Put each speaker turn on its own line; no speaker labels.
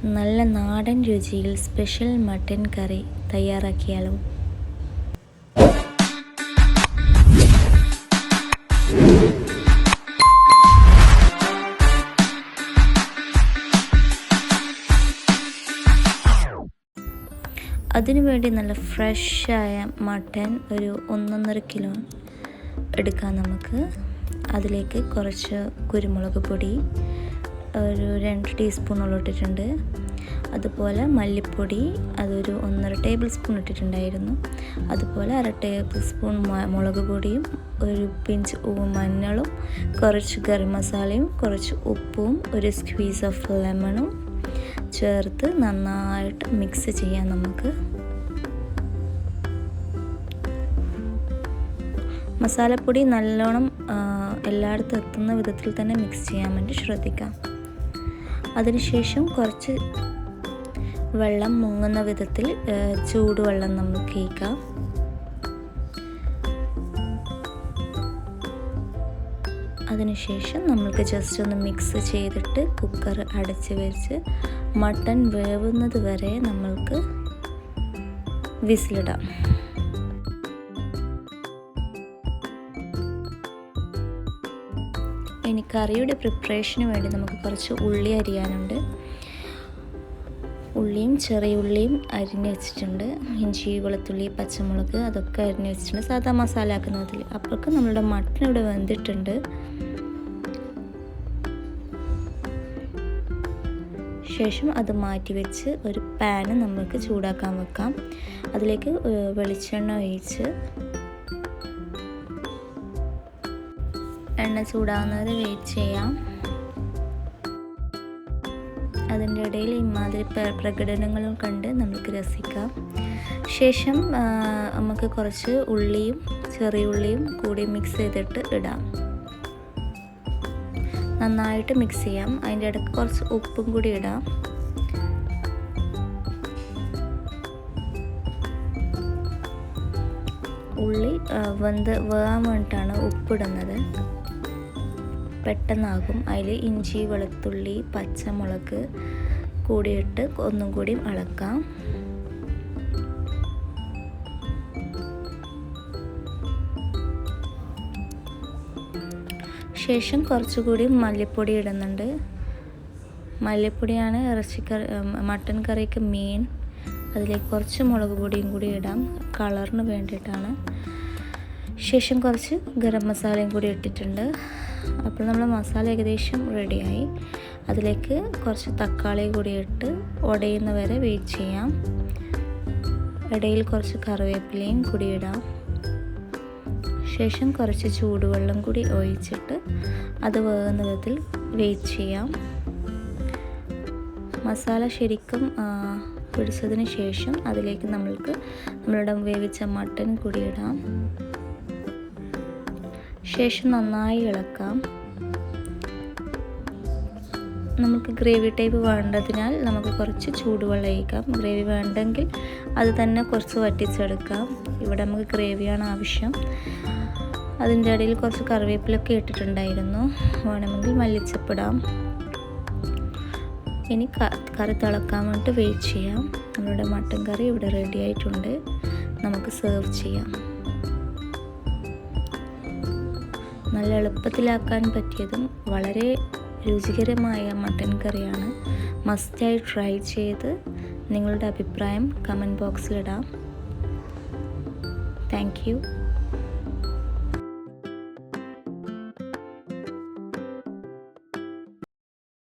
നല്ല നാടൻ രുചിയിൽ special mutton കറി തയ്യാറാക്കിയാലോ? അതിനുവേണ്ടി നല്ല ഫ്രഷായ മട്ടൻ ഒരു 1.5 കിലോ എടുക്കാം നമുക്ക്. അതിലേക്ക് കുറച്ച് കുരുമുളക് പൊടി ഒരു 2 ടീസ്പൂണോളം ഇട്ടിട്ടുണ്ട്. അതുപോലെ മല്ലിപ്പൊടി അതൊരു 1.5 ടേബിൾ സ്പൂൺ ഇട്ടിട്ടുണ്ടായിരുന്നു. അതുപോലെ 1/2 ടേബിൾ സ്പൂൺ മുളക് പൊടിയും ഒരു പിഞ്ച് മഞ്ഞളും കുറച്ച് ഗരം മസാലയും കുറച്ച് ഉപ്പും ഒരു സ്ക്വീസ് ഓഫ് ലെമണും ചേർത്ത് നന്നായിട്ട് മിക്സ് ചെയ്യാം നമുക്ക്. മസാലപ്പൊടി നല്ലോണം എല്ലായിടത്തും എത്തുന്ന വിധത്തിൽ തന്നെ മിക്സ് ചെയ്യാൻ വേണ്ടി ശ്രദ്ധിക്കാം. അതിനുശേഷം കുറച്ച് വെള്ളം മുങ്ങുന്ന വിധത്തിൽ ചൂടുവെള്ളം നമുക്ക് ഒഴിക്കാം. അതിനുശേഷം നമ്മൾക്ക് ജസ്റ്റ് ഒന്ന് മിക്സ് ചെയ്തിട്ട് കുക്കർ അടച്ച് വെച്ച് മട്ടൺ വേവുന്നത് വരെ നമ്മൾക്ക് വിസിലിടാം. ഇനി കറിയുടെ പ്രിപ്പറേഷന് വേണ്ടി നമുക്ക് കുറച്ച് ഉള്ളി അരിയാനുണ്ട്. ഉള്ളിയും ചെറിയ ഉള്ളിയും അരിഞ്ഞ് വെച്ചിട്ടുണ്ട്. ഇഞ്ചി, വെളുത്തുള്ളി, പച്ചമുളക് അതൊക്കെ അരിഞ്ഞ് വെച്ചിട്ടുണ്ട് സാധാ മസാല ആക്കുന്നതിൽ. അപ്പോഴേക്കും നമ്മളുടെ മട്ടൺ ഇവിടെ വെന്തിട്ടുണ്ട്. ശേഷം അത് മാറ്റി വെച്ച് ഒരു പാന് നമുക്ക് ചൂടാക്കാൻ വെക്കാം. അതിലേക്ക് വെളിച്ചെണ്ണ ഒഴിച്ച് എണ്ണ ചൂടാവുന്നത് വെയിറ്റ് ചെയ്യാം. അതിൻ്റെ ഇടയിൽ ഇമാതിരി പ്രകടനങ്ങളും കണ്ട് നമുക്ക് രസിക്കാം. ശേഷം നമുക്ക് കുറച്ച് ഉള്ളിയും ചെറിയ ഉള്ളിയും കൂടി മിക്സ് ചെയ്തിട്ട് ഇടാം. നന്നായിട്ട് മിക്സ് ചെയ്യാം. അതിൻ്റെ ഇടയ്ക്ക് കുറച്ച് ഉപ്പും കൂടി ഇടാം. ഉള്ളി വേകാൻ വേണ്ടിയിട്ടാണ് ഉപ്പിടുന്നത്, പെട്ടെന്നാകും. അതിൽ ഇഞ്ചി, വെളുത്തുള്ളി, പച്ചമുളക് കൂടിയിട്ട് ഒന്നും കൂടി ഇളക്കാം. ശേഷം കുറച്ചുകൂടി മല്ലിപ്പൊടി ഇടുന്നുണ്ട്. മല്ലിപ്പൊടിയാണ് മട്ടൻ കറിക്ക് മെയിൻ. അതിലേക്ക് കുറച്ച് മുളക് പൊടിയും കൂടി ഇടാം, കളറിന് വേണ്ടിയിട്ടാണ്. ശേഷം കുറച്ച് ഗരം മസാലയും കൂടി ഇട്ടിട്ടുണ്ട്. അപ്പോൾ നമ്മൾ മസാല ഏകദേശം റെഡിയായി. അതിലേക്ക് കുറച്ച് തക്കാളി കൂടി ഇട്ട് ഉടയുന്ന വരെ വെയിറ്റ് ചെയ്യാം. ഇടയിൽ കുറച്ച് കറിവേപ്പിലയും കൂടി ഇടാം. ശേഷം കുറച്ച് ചൂടുവെള്ളം കൂടി ഒഴിച്ചിട്ട് അത് വേകുന്ന വിധത്തിൽ വെയിറ്റ് ചെയ്യാം. മസാല ശരിക്കും പിടിച്ചതിന് ശേഷം അതിലേക്ക് നമ്മളുടെ വേവിച്ച മട്ടൻ കൂടി ഇടാം. ശേഷം നന്നായി ഇളക്കാം. നമുക്ക് ഗ്രേവി ടൈപ്പ് വേണ്ടതിനാൽ നമുക്ക് കുറച്ച് ചൂടുവെള്ളം ഒഴിക്കാം. ഗ്രേവി വേണ്ടെങ്കിൽ അത് തന്നെ കുറച്ച് വറ്റിച്ചെടുക്കാം. ഇവിടെ നമുക്ക് ഗ്രേവിയാണ് ആവശ്യം. അതിൻ്റെ ഇടയിൽ കുറച്ച് കറിവേപ്പിലൊക്കെ ഇട്ടിട്ടുണ്ടായിരുന്നു. വേണമെങ്കിൽ മല്ലിച്ചപ്പിടാം. ഇനി കറി തിളക്കാൻ വേണ്ടിയിട്ട് വെയിറ്റ് ചെയ്യാം. നമ്മളുടെ മട്ടൻ കറി ഇവിടെ റെഡി ആയിട്ടുണ്ട്. നമുക്ക് സെർവ് ചെയ്യാം. നല്ല എളുപ്പത്തിലാക്കാൻ പറ്റിയതും വളരെ രുചികരമായ മട്ടൻ കറിയാണ്. മസ്റ്റായി ട്രൈ ചെയ്ത് നിങ്ങളുടെ അഭിപ്രായം കമൻറ്റ് ബോക്സിലിടാം. Thank you.